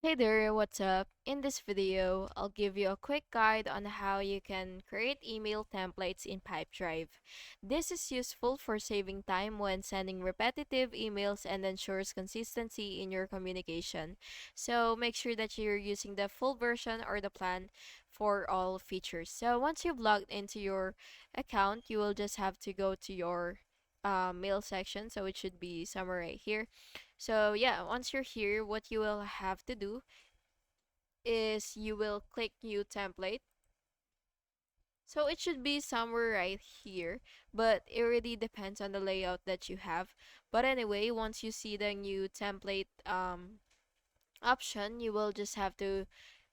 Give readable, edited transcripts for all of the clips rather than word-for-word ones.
Hey there, what's up? In this video, I'll give you a quick guide on how you can create email templates in Pipedrive. This is useful for saving time when sending repetitive emails and ensures consistency in your communication. So make sure that you're using the full version or the plan for all features. So once you've logged into your account, you will just have to go to your mail section. So it should be somewhere right here. So yeah, once you're here, what you will have to do is you will click new template. So it should be somewhere right here, but it really depends on the layout that you have. But anyway, once you see the new template option, you will just have to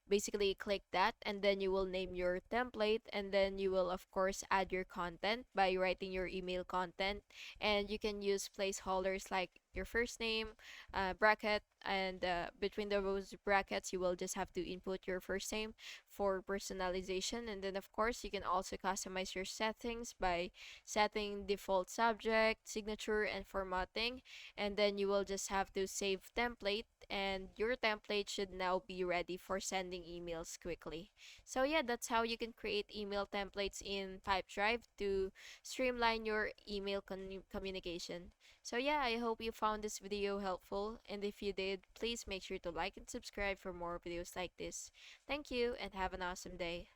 basically click that, and then you will name your template, and then you will of course add your content by writing your email content. And you can use placeholders like your first name, bracket, and between those brackets you will just have to input your first name for personalization. And then of course you can also customize your settings by setting default subject, signature, and formatting. And then you will just have to save template, and your template should now be ready for sending emails quickly. So yeah, that's how you can create email templates in Pipedrive to streamline your email communication. So yeah, I hope you found this video helpful, and if you did, please make sure to like and subscribe for more videos like this. Thank you and have an awesome day.